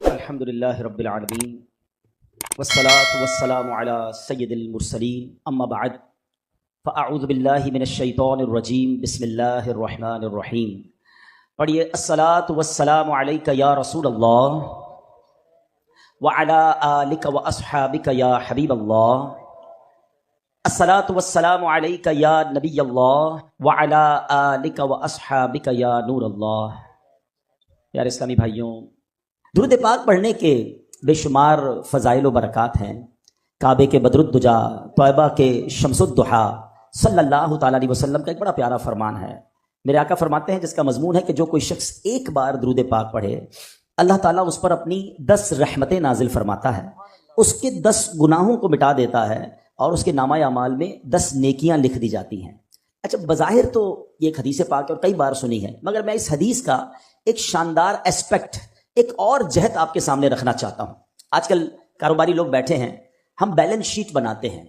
الحمدللہ رب العالمین والصلاة والسلام علی سید المرسلین اما بعد فاعوذ باللہ من الشیطان الرجیم بسم اللہ الرحمن الرحیم. پڑھیے الصلاة والسلام علیک یا رسول اللہ وعلی آلک واصحابک یا حبیب اللہ. الصلاة والسلام علیک یا نبی اللہ وعلی آلک واصحابک یا نور اللہ. یار اسلامی بھائیوں، درود پاک پڑھنے کے بے شمار فضائل و برکات ہیں. کعبے کے بدر الدجا، طیبہ کے شمس الضحیٰ صلی اللہ تعالیٰ علیہ وسلم کا ایک بڑا پیارا فرمان ہے. میرے آقا فرماتے ہیں جس کا مضمون ہے کہ جو کوئی شخص ایک بار درود پاک پڑھے اللہ تعالیٰ اس پر اپنی 10 رحمتیں نازل فرماتا ہے، اس کے 10 گناہوں کو مٹا دیتا ہے اور اس کے نامہ اعمال میں 10 نیکیاں لکھ دی جاتی ہیں. اچھا، بظاہر تو یہ ایک حدیث پاک اور کئی بار سنی ہے، مگر میں اس حدیث کا ایک شاندار اسپیکٹ، ایک اور جہت آپ کے سامنے رکھنا چاہتا ہوں. آج کل کاروباری لوگ بیٹھے ہیں، ہم بیلنس شیٹ بناتے ہیں.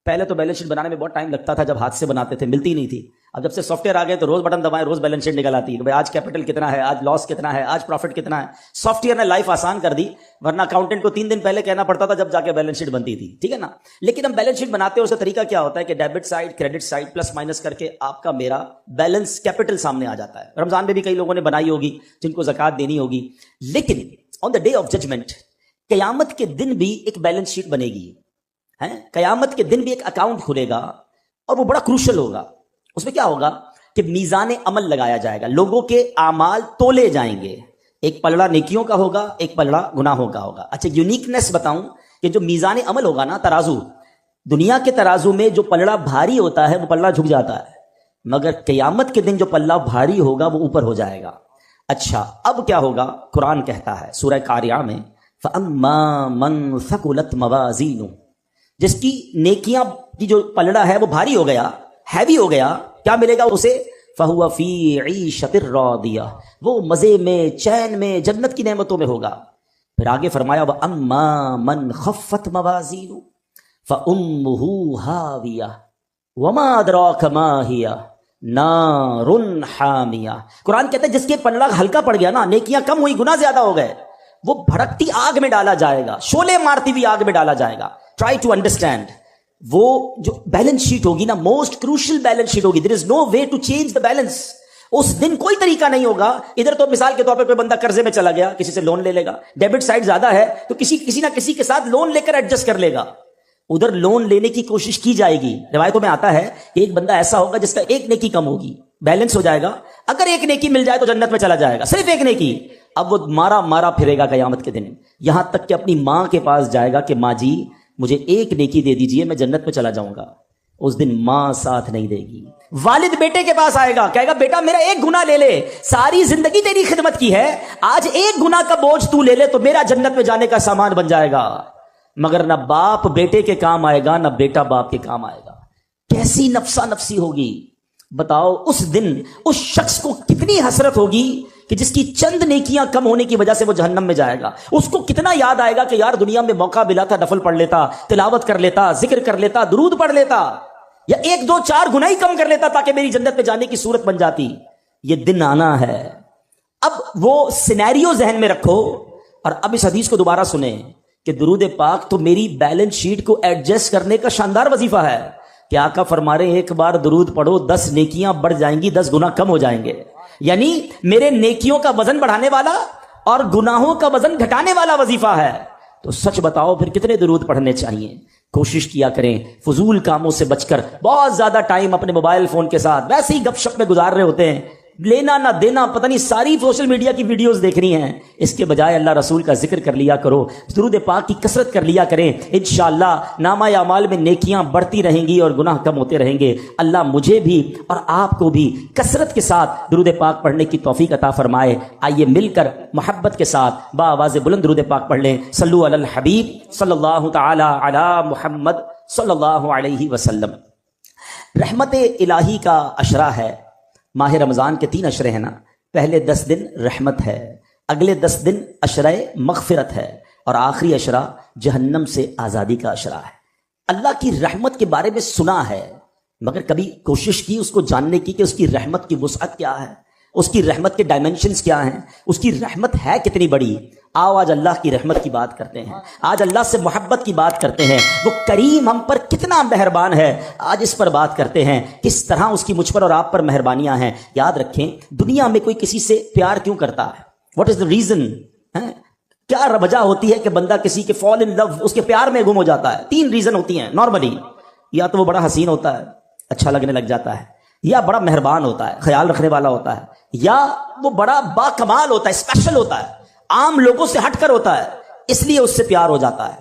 پہلے تو بیلنس شیٹ بنانے میں بہت ٹائم لگتا تھا، جب ہاتھ سے بناتے تھے ملتی نہیں تھی. اب جب سے سافٹ ویئر آ گئے تو روز بٹن دبائیں روز بیلنس شیٹ نکل آتی ہے کہ بھائی آج کیپٹل کتنا ہے، آج لاس کتنا ہے، آج پروفٹ کتنا ہے. سافٹ ویئر نے لائف آسان کر دی، ورنہ اکاؤنٹنٹ کو 3 دن پہلے کہنا پڑتا تھا جب جا کے بیلنس شیٹ بنتی تھی. ٹھیک ہے نا؟ لیکن ہم بیلنس شیٹ بناتے ہیں، اس کا طریقہ کیا ہوتا ہے کہ debit side, credit side, plus minus کر کے آپ کا میرا بیلنس کیپٹل سامنے آ جاتا ہے. رمضان میں بھی کئی لوگوں نے بنائی ہوگی جن کو زکوٰۃ دینی ہوگی. لیکن آن دا ڈے آف ججمنٹ، قیامت کے دن بھی ایک بیلنس شیٹ بنے گی. قیامت کے دن بھی ایک اکاؤنٹ کھلے گا اور وہ بڑا کروشل ہوگا. اس میں کیا ہوگا کہ میزان عمل لگایا جائے گا، لوگوں کے اعمال تولے جائیں گے. ایک پلڑا نیکیوں کا ہوگا، ایک پلڑا گناہوں کا ہوگا. اچھا، یونیکنیس بتاؤں کہ جو میزان عمل ہوگا نا، ترازو، دنیا کے ترازو میں جو پلڑا بھاری ہوتا ہے وہ پلڑا جھک جاتا ہے، مگر قیامت کے دن جو پلڑا بھاری ہوگا وہ اوپر ہو جائے گا. اچھا، اب کیا ہوگا؟ قرآن کہتا ہے سورہ قاریہ میں فَأَمَّا مَنْ ثَقُلَتْ مَوَازِينُهُ، جس کی نیکیاں کی جو پلڑا ہے وہ بھاری ہو گیا، ہیوی ہو گیا، کیا ملے گا اسے؟ فَهُوَ فِي عِيشَةٍ رَاضِيَةٍ، وہ مزے میں، چین میں، جنت کی نعمتوں میں ہوگا. پھر آگے فرمایا وَأَمَّا مَنْ خَفَّتْ مَوَازِينُهُ فَأُمُّهُ هَاوِيَةٌ وَمَا أَدْرَاكَ مَا هِيَ نَارٌ حَامِيَةٌ. قرآن کہتا ہے جس کے پلڑا ہلکا پڑ گیا نا، نیکیاں کم ہوئی، گناہ زیادہ ہو گئے، وہ بھڑکتی آگ میں ڈالا جائے گا، شعلے مارتی ہوئی آگ میں ڈالا جائے گا. Try to understand. وہ جو بیلنس شیٹ ہوگی نا، موسٹ کروشل بیلنس شیٹ ہوگی. There is no way to change the balance. اس دن کوئی طریقہ نہیں ہوگا. ادھر تو مثال کے طور پہ کوئی بندہ قرضے میں چلا گیا، کسی سے لون لے لے گا، ڈیبٹ سائڈ زیادہ ہے تو کسی نہ کسی کے ساتھ لون لے کر ایڈجسٹ کر لے گا. ادھر لون لینے کی کوشش کی جائے گی. روایتوں میں آتا ہے کہ ایک بندہ ایسا ہوگا جس کا ایک نیکی کم ہوگی، بیلنس ہو جائے گا. اگر ایک نیکی مل جائے تو جنت میں چلا جائے گا، صرف ایک نیکی. اب وہ مارا پھرے گا قیامت کے دن، یہاں تک کہ اپنی ماں کے پاس جائے گا کہ ماں جی مجھے ایک نیکی دے دیجئے، میں جنت میں چلا جاؤں گا. اس دن ماں ساتھ نہیں دے گی. والد بیٹے کے پاس آئے گا، کہے گا بیٹا میرا ایک گناہ لے لے، ساری زندگی تیری خدمت کی ہے، آج ایک گناہ کا بوجھ تو لے لے تو میرا جنت میں جانے کا سامان بن جائے گا. مگر نہ باپ بیٹے کے کام آئے گا، نہ بیٹا باپ کے کام آئے گا. کیسی نفسا نفسی ہوگی بتاؤ. اس دن اس شخص کو کتنی حسرت ہوگی کہ جس کی چند نیکیاں کم ہونے کی وجہ سے وہ جہنم میں جائے گا. اس کو کتنا یاد آئے گا کہ یار دنیا میں موقع ملا تھا، نفل پڑھ لیتا، تلاوت کر لیتا، ذکر کر لیتا، درود پڑھ لیتا، یا 1 2 4 گناہ ہی کم کر لیتا تاکہ میری جنت میں جانے کی صورت بن جاتی. یہ دن آنا ہے. اب وہ سینیریو ذہن میں رکھو اور اب اس حدیث کو دوبارہ سنیں کہ درود پاک تو میری بیلنس شیٹ کو ایڈجسٹ کرنے کا شاندار وظیفہ ہے. کہ آقا فرما رہے ایک بار درود پڑھو 10 نیکیاں بڑھ جائیں گی، 10 گناہ کم ہو جائیں گے. یعنی میرے نیکیوں کا وزن بڑھانے والا اور گناہوں کا وزن گھٹانے والا وظیفہ ہے. تو سچ بتاؤ پھر کتنے درود پڑھنے چاہیے؟ کوشش کیا کریں فضول کاموں سے بچ کر. بہت زیادہ ٹائم اپنے موبائل فون کے ساتھ ویسے ہی گپ شپ میں گزار رہے ہوتے ہیں، لینا نہ دینا، پتہ نہیں ساری سوشل میڈیا کی ویڈیوز دیکھنی ہیں. اس کے بجائے اللہ رسول کا ذکر کر لیا کرو، درود پاک کی کثرت کر لیا کریں. انشاءاللہ نامہ اعمال میں نیکیاں بڑھتی رہیں گی اور گناہ کم ہوتے رہیں گے. اللہ مجھے بھی اور آپ کو بھی کثرت کے ساتھ درود پاک پڑھنے کی توفیق عطا فرمائے. آئیے مل کر محبت کے ساتھ بآواز بلند درود پاک پڑھ لیں. صلو علی الحبیب صلی اللہ تعالی علی محمد صلی اللہ علیہ وسلم. رحمت الہی کا عشرہ ہے. ماہ رمضان کے 3 عشرے ہیں نا. پہلے 10 دن رحمت ہے، اگلے 10 دن عشرہ مغفرت ہے، اور آخری عشرہ جہنم سے آزادی کا عشرہ ہے. اللہ کی رحمت کے بارے میں سنا ہے مگر کبھی کوشش کی اس کو جاننے کی کہ اس کی رحمت کی وسعت کیا ہے، اس کی رحمت کے ڈائمنشنز کیا ہیں، اس کی رحمت ہے کتنی بڑی. آؤ آج اللہ کی رحمت کی بات کرتے ہیں، آج اللہ سے محبت کی بات کرتے ہیں، وہ کریم ہم پر کتنا مہربان ہے، آج اس پر بات کرتے ہیں، کس طرح اس کی مجھ پر اور آپ پر مہربانیاں ہیں۔ یاد رکھیں، دنیا میں کوئی کسی سے پیار کیوں کرتا ہے؟ What is the reason? کیا وجہ ہوتی ہے کہ بندہ کسی کے فال ان لو، اس کے پیار میں گم ہو جاتا ہے؟ 3 ریزن ہوتی ہیں نارملی۔ یا تو وہ بڑا حسین ہوتا ہے، اچھا لگنے لگ جاتا ہے، یا بڑا مہربان ہوتا ہے، خیال رکھنے والا ہوتا ہے، یا وہ بڑا با کمال ہوتا ہے، اسپیشل ہوتا ہے، عام لوگوں سے ہٹ کر ہوتا ہے، اس لیے اس سے پیار ہو جاتا ہے۔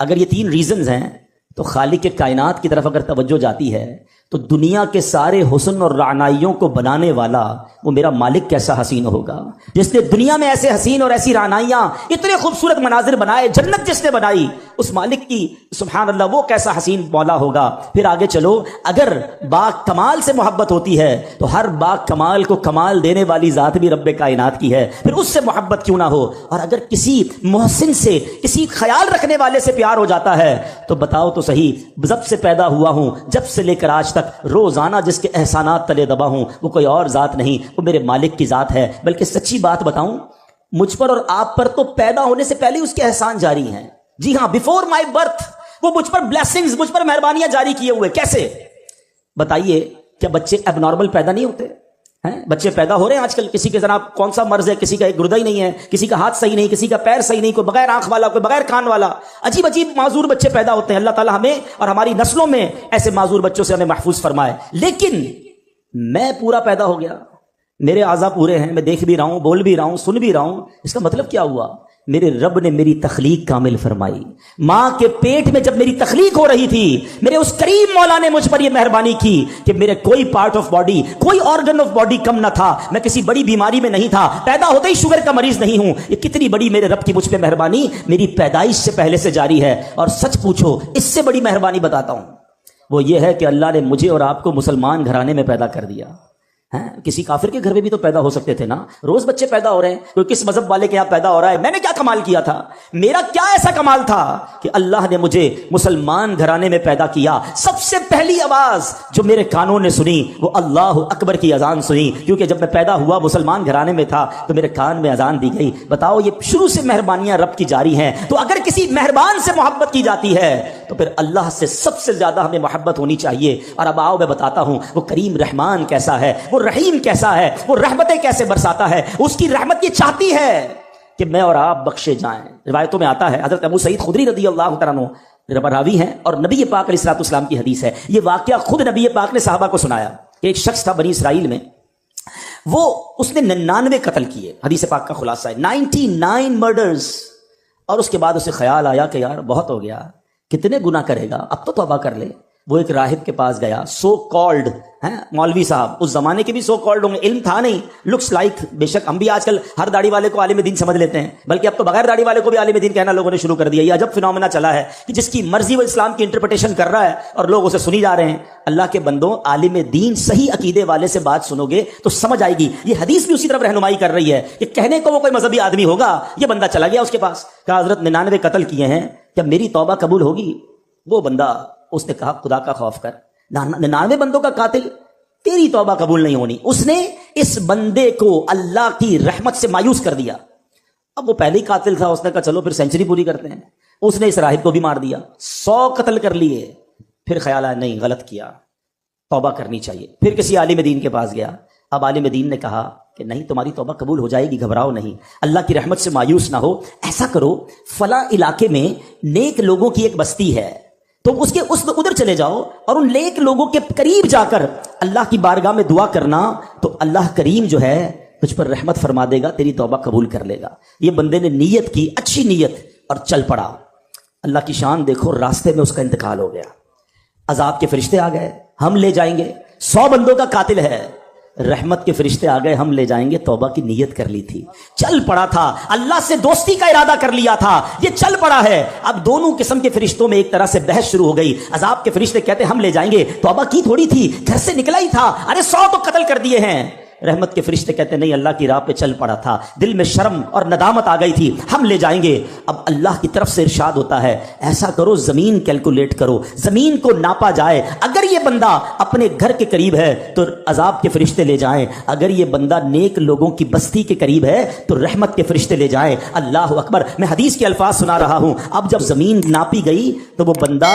اگر یہ 3 ریزنز ہیں تو خالق کے کائنات کی طرف اگر توجہ جاتی ہے تو دنیا کے سارے حسن اور رعنائیوں کو بنانے والا وہ میرا مالک کیسا حسین ہوگا، جس نے دنیا میں ایسے حسین اور ایسی رعنائیاں، اتنے خوبصورت مناظر بنائے، جنت جس نے بنائی، اس مالک کی سبحان اللہ وہ کیسا حسین مولا ہوگا۔ پھر آگے چلو، اگر با کمال سے محبت ہوتی ہے تو ہر با کمال کو کمال دینے والی ذات بھی رب کائنات کی ہے، پھر اس سے محبت کیوں نہ ہو۔ اور اگر کسی محسن سے، کسی خیال رکھنے والے سے پیار ہو جاتا ہے تو بتاؤ تو صحیح، جب سے پیدا ہوا ہوں، جب سے لے کر آج تک روزانہ جس کے احسانات تلے دبا ہوں، وہ کوئی اور ذات نہیں، وہ میرے مالک کی ذات ہے۔ بلکہ سچی بات بتاؤں، مجھ پر اور آپ پر تو پیدا ہونے سے پہلے اس کے احسان جاری ہیں۔ جی ہاں، بیفور مائی برتھ وہ مجھ پر بلیسنگز، مجھ پر مہربانیاں جاری کیے ہوئے۔ کیسے بتائیے؟ کیا بچے اب نارمل پیدا نہیں ہوتے ہیں؟ بچے پیدا ہو رہے ہیں آج کل، کسی کے جناب کون سا مرض ہے، کسی کا ایک گردہ ہی نہیں ہے، کسی کا ہاتھ صحیح نہیں، کسی کا پیر صحیح نہیں، کوئی بغیر آنکھ والا، کوئی بغیر کان والا، عجیب عجیب معذور بچے پیدا ہوتے ہیں۔ اللہ تعالیٰ ہمیں اور ہماری نسلوں میں ایسے معذور بچوں سے ہمیں محفوظ فرمائے۔ لیکن میں پورا پیدا ہو گیا، میرے اعضاء پورے ہیں، میں دیکھ بھی رہا ہوں، بول بھی رہا ہوں، سن بھی رہا ہوں۔ اس کا مطلب کیا ہوا؟ میرے رب نے میری تخلیق کامل فرمائی۔ ماں کے پیٹ میں جب میری تخلیق ہو رہی تھی، میرے اس کریم مولا نے مجھ پر یہ مہربانی کی کہ میرے کوئی پارٹ آف باڈی، کوئی آرگن آف باڈی کم نہ تھا، میں کسی بڑی بیماری میں نہیں تھا، پیدا ہوتے ہی شوگر کا مریض نہیں ہوں۔ یہ کتنی بڑی میرے رب کی مجھ پہ مہربانی میری پیدائش سے پہلے سے جاری ہے۔ اور سچ پوچھو، اس سے بڑی مہربانی بتاتا ہوں، وہ یہ ہے کہ اللہ نے مجھے اور آپ کو مسلمان گھرانے میں پیدا کر دیا۔ کسی کافر کے گھر میں بھی تو پیدا ہو سکتے تھے نا، روز بچے پیدا ہو رہے ہیں، کوئی کس مذہب والے کے یہاں پیدا ہو رہا ہے۔ میں نے کیا کمال کیا تھا؟ میرا کیا ایسا کمال تھا کہ اللہ نے مجھے مسلمان گھرانے میں پیدا کیا؟ سب سے پہلی آواز جو میرے کانوں نے سنی وہ اللہ اکبر کی اذان سنی، کیونکہ جب میں پیدا ہوا مسلمان گھرانے میں تھا تو میرے کان میں اذان دی گئی۔ بتاؤ، یہ شروع سے مہربانیاں رب کی جاری ہیں۔ تو اگر کسی مہربان سے محبت کی جاتی ہے تو پھر اللہ سے سب سے زیادہ ہمیں محبت ہونی چاہیے۔ اور اب آؤ میں بتاتا ہوں وہ کریم رحمان کیسا ہے، وہ رحیم کیسا ہے، وہ رحمتیں کیسے برساتا ہے۔ اس کی رحمت یہ چاہتی ہے کہ میں اور آپ بخشے جائیں۔ روایتوں میں آتا ہے، حضرت ابو سعید خدری رضی اللہ تعالیٰ عنہ راوی ہیں اور نبی پاک علیہ الصلوۃ والسلام کی حدیث ہے۔ یہ واقعہ خود نبی پاک نے صحابہ کو سنایا کہ ایک شخص تھا بنی اسرائیل میں، اس نے 99 قتل کیے۔ حدیث پاک کا خلاصہ ہے 99 مرڈرز۔ اور اس کے بعد اسے خیال آیا کہ یار بہت ہو گیا، کتنے گناہ کرے گا، اب تو توبہ کر لے۔ وہ ایک راہب کے پاس گیا، سو کالڈ مولوی صاحب، اس زمانے کے بھی سو کالڈ ہوں گے، علم تھا نہیں، لکس لائک، بے شک ہم بھی آج کل ہر داڑھی والے کو عالم دین سمجھ لیتے ہیں، بلکہ اب تو بغیر داڑھی والے کو بھی عالم دین کہنا لوگوں نے شروع کر دیا۔ یہ عجب فنومنا چلا ہے کہ جس کی مرضی وہ اسلام کی انٹرپریٹیشن کر رہا ہے اور لوگ اسے سنی جا رہے ہیں۔ اللہ کے بندوں، عالم دین صحیح عقیدے والے سے بات سنو گے تو سمجھ آئے گی۔ یہ حدیث بھی اسی طرف رہنمائی کر رہی ہے کہ کہنے کو وہ کوئی مذہبی آدمی ہوگا، یہ بندہ چلا گیا اس کے پاس، کہا حضرت 99 قتل کیے ہیں، کیا میری توبہ قبول ہوگی؟ وہ بندہ، اس نے کہا خدا کا خوف کر، 99 بندوں کا قاتل، تیری توبہ قبول نہیں ہونی۔ اس نے اس بندے کو اللہ کی رحمت سے مایوس کر دیا۔ اب وہ پہلے ہی قاتل تھا، اس نے کہا چلو پھر سینچری پوری کرتے ہیں۔ اس نے اس راہب کو بھی مار دیا، 100 قتل کر لیے۔ پھر خیال آیا نہیں، غلط کیا، توبہ کرنی چاہیے۔ پھر کسی عالم دین کے پاس گیا، اب عالم دین نے کہا کہ نہیں، تمہاری توبہ قبول ہو جائے گی، گھبراؤ نہیں، اللہ کی رحمت سے مایوس نہ ہو۔ ایسا کرو، فلاں علاقے میں نیک لوگوں کی ایک بستی ہے، تو ادھر چلے جاؤ اور ان نیک لوگوں کے قریب جا کر اللہ کی بارگاہ میں دعا کرنا، تو اللہ کریم جو ہے تجھ پر رحمت فرما دے گا، تیری توبہ قبول کر لے گا۔ یہ بندے نے نیت کی، اچھی نیت، اور چل پڑا۔ اللہ کی شان دیکھو، راستے میں اس کا انتقال ہو گیا۔ عذاب کے فرشتے آ گئے، ہم لے جائیں گے، 100 بندوں کا قاتل ہے۔ رحمت کے فرشتے آ گئے، ہم لے جائیں گے، توبہ کی نیت کر لی تھی، چل پڑا تھا، اللہ سے دوستی کا ارادہ کر لیا تھا، یہ چل پڑا ہے۔ اب دونوں قسم کے فرشتوں میں ایک طرح سے بحث شروع ہو گئی۔ عذاب کے فرشتے کہتے ہم لے جائیں گے، توبہ کی تھوڑی تھی، گھر سے نکلا ہی تھا، ارے 100 تو قتل کر دیے ہیں۔ رحمت کے فرشتے کہتے نہیں اللہ کی راہ پہ چل پڑا تھا, دل میں شرم اور ندامت آ گئی تھی, ہم لے جائیں گے. اب اللہ کی طرف سے ارشاد ہوتا ہے ایسا کرو زمین کیلکولیٹ کرو, زمین کو ناپا جائے, اگر یہ بندہ اپنے گھر کے قریب ہے تو عذاب کے فرشتے لے جائیں, اگر یہ بندہ نیک لوگوں کی بستی کے قریب ہے تو رحمت کے فرشتے لے جائیں. اللہ اکبر. میں حدیث کے الفاظ سنا رہا ہوں. اب جب زمین ناپی گئی تو وہ بندہ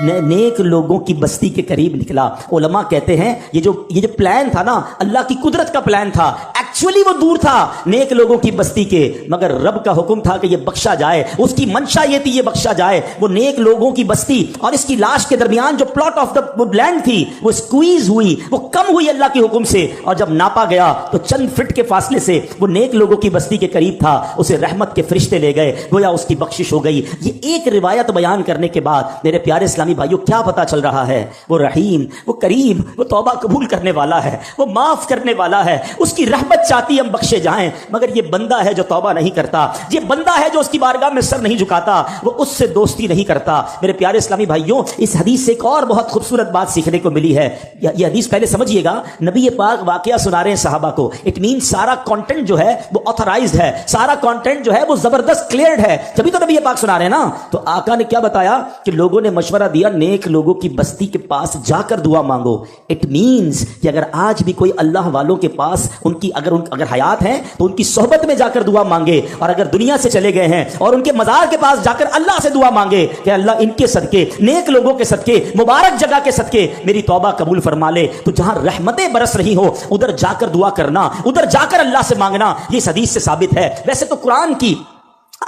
نیک لوگوں کی بستی کے قریب نکلا. علماء کہتے ہیں یہ جو پلان تھا نا, اللہ کی قدرت کا پلان تھا, ایکچولی وہ دور تھا نیک لوگوں کی بستی کے, مگر رب کا حکم تھا کہ یہ بخشا جائے. اس کی منشا یہ تھی یہ بخشا جائے. وہ نیک لوگوں کی بستی اور اس کی لاش کے درمیان جو پلاٹ آف دا لینڈ تھی وہ اسکویز ہوئی, وہ کم ہوئی اللہ کے حکم سے, اور جب ناپا گیا تو چند فٹ کے فاصلے سے وہ نیک لوگوں کی بستی کے قریب تھا. اسے رحمت کے فرشتے لے گئے, گویا اس کی بخشش ہو گئی. یہ ایک روایت بیان کرنے کے بعد میرے پیارے اسلامی بھائیوں کیا پتا چل رہا ہے؟ وہ رحیم, وہ کریم, وہ توبہ قبول کرنے والا ہے, وہ معاف کرنے والا ہے. اس کی رحمت چاہتی ہم بخشے جائیں, مگر یہ بندہ ہے جو توبہ نہیں کرتا, یہ بندہ ہے جو اس کی بارگاہ میں سر نہیں جھکاتا, وہ اس سے دوستی نہیں کرتا. میرے پیارے اسلامی بھائیوں, اس حدیث سے ایک اور بہت خوبصورت بات سیکھنے کو ملی ہے. یہ حدیث پہلے سمجھیے گا, نبی پاک واقعہ سنا رہے ہیں صحابہ کو. اٹ مین سارا کانٹینٹ جو ہے وہ آتھرائزڈ ہے, سارا کانٹینٹ جو ہے وہ زبردست کلیئرڈ ہے, جبھی تو نبی پاک سنا رہے ہیں نا. تو آقا نے کیا بتایا کہ لوگوں نے مشورہ دیا نیک لوگوں کی بستی کے پاس جا کر دعا مانگو. اٹ مینز کہ اگر آج بھی کوئی اللہ والوں کے پاس ان کی اگر حیات ہیں تو ان کی صحبت میں جا کر دعا مانگے, اور اگر دنیا سے چلے گئے ہیں اور ان کے مزار کے پاس جا کر اللہ سے دعا مانگے کہ اللہ ان کے صدقے, نیک لوگوں کے صدقے, مبارک جگہ کے صدقے میری توبہ قبول فرما لے. تو جہاں رحمتیں برس رہی ہو ادھر جا کر دعا کرنا, ادھر جا کر اللہ سے مانگنا, یہ اس حدیث سے ثابت ہے. ویسے تو قرآن کی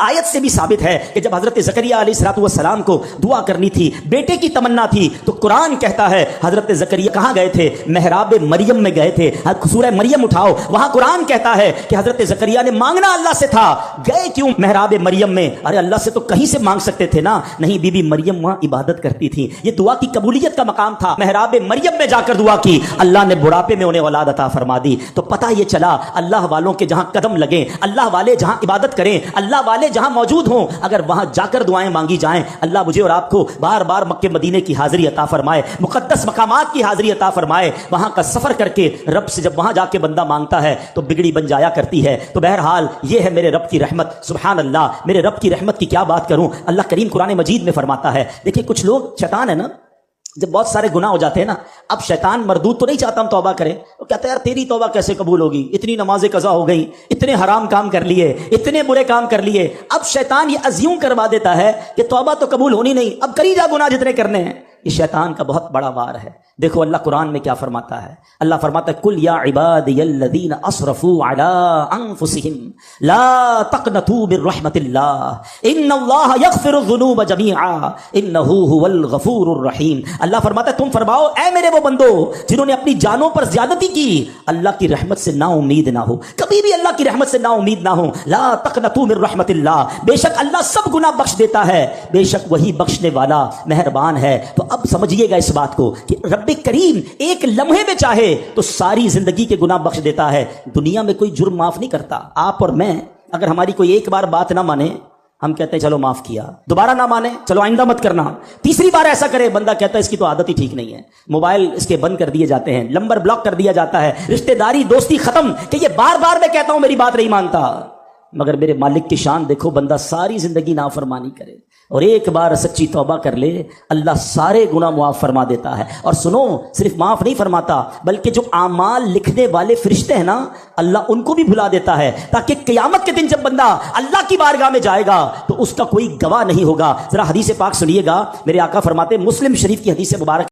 آیت سے بھی ثابت ہے کہ جب حضرت زکریا علیہ السلام کو دعا کرنی تھی, بیٹے کی تمنا تھی, تو قرآن کہتا ہے حضرت زکریا کہاں گئے تھے؟ محراب مریم میں گئے تھے. سورہ مریم اٹھاؤ, وہاں قرآن کہتا ہے کہ حضرت زکریا نے مانگنا اللہ سے تھا. گئے کیوں محراب مریم میں؟ ارے اللہ سے تو کہیں سے مانگ سکتے تھے نا. نہیں, بی بی مریم وہاں عبادت کرتی تھی, یہ دعا کی قبولیت کا مقام تھا. محراب مریم میں جا کر دعا کی, اللہ نے بڑھاپے میں انہیں اولاد عطا فرما دی. تو پتہ یہ چلا اللہ والوں کے جہاں قدم لگیں, اللہ والے جہاں عبادت کریں, اللہ والے جہاں موجود ہوں, اگر وہاں جا کر دعائیں مانگی جائیں, اللہ مجھے اور آپ کو بار بار مکے مدینے کی حاضری عطا فرمائے, مقدس مقامات کی حاضری عطا فرمائے. وہاں کا سفر کر کے رب سے جب وہاں جا کے بندہ مانگتا ہے تو بگڑی بن جایا کرتی ہے. تو بہرحال یہ ہے میرے رب کی رحمت. سبحان اللہ, میرے رب کی رحمت کی کیا بات کروں. اللہ کریم قرآن مجید میں فرماتا ہے, دیکھیں کچھ لوگ, شیطان ہے نا, جب بہت سارے گناہ ہو جاتے ہیں نا, اب شیطان مردود تو نہیں چاہتا ہم توبہ کریں, وہ کہتا ہے یار تیری توبہ کیسے قبول ہوگی, اتنی نمازیں قضا ہو گئی, اتنے حرام کام کر لیے, اتنے برے کام کر لیے. اب شیطان یہ ازیوم کروا دیتا ہے کہ توبہ تو قبول ہونی نہیں, اب کری جا گناہ جتنے کرنے ہیں. یہ شیطان کا بہت بڑا وار ہے. دیکھو اللہ قرآن میں کیا فرماتا ہے. اللہ فرماتا ہے کل یا عبادی الذین اسرفوا علی انفسہم لا تقنطوا من رحمت اللہ ان اللہ یغفر الذنوب جمیعا انہ هو الغفور الرحیم. اللہ فرماتا ہے تم فرماؤ اے میرے وہ بندو جنہوں نے اپنی جانوں پر زیادتی کی, اللہ کی رحمت سے نا امید نہ ہو, کبھی بھی اللہ کی رحمت سے نا امید نہ ہو. لا تقنطوا من رحمت اللہ, بے شک اللہ سب گناہ بخش دیتا ہے, بے شک وہی بخشنے والا مہربان ہے. تو اب سمجھیے گا اس بات کو کہ رب کریم ایک لمحے میں چاہے تو ساری زندگی کے گناہ بخش دیتا ہے. دنیا میں کوئی جرم معاف نہیں کرتا. آپ اور میں اگر ہماری کوئی ایک بار بات نہ مانے, ہم کہتے ہیں چلو معاف کیا, دوبارہ نہ مانے چلو آئندہ مت کرنا, تیسری بار ایسا کرے بندہ کہتا ہے اس کی تو عادت ہی ٹھیک نہیں ہے, موبائل اس کے بند کر دیے جاتے ہیں, نمبر بلاک کر دیا جاتا ہے, رشتہ داری دوستی ختم کہ یہ بار بار میں کہتا ہوں میری بات نہیں مانتا. مگر میرے مالک کی شان دیکھو, بندہ ساری زندگی نافرمانی کرے اور ایک بار سچی توبہ کر لے, اللہ سارے گناہ معاف فرما دیتا ہے. اور سنو, صرف معاف نہیں فرماتا بلکہ جو اعمال لکھنے والے فرشتے ہیں نا, اللہ ان کو بھی بھلا دیتا ہے, تاکہ قیامت کے دن جب بندہ اللہ کی بارگاہ میں جائے گا تو اس کا کوئی گواہ نہیں ہوگا. ذرا حدیث پاک سنیے گا, میرے آقا فرماتے, مسلم شریف کی حدیث مبارک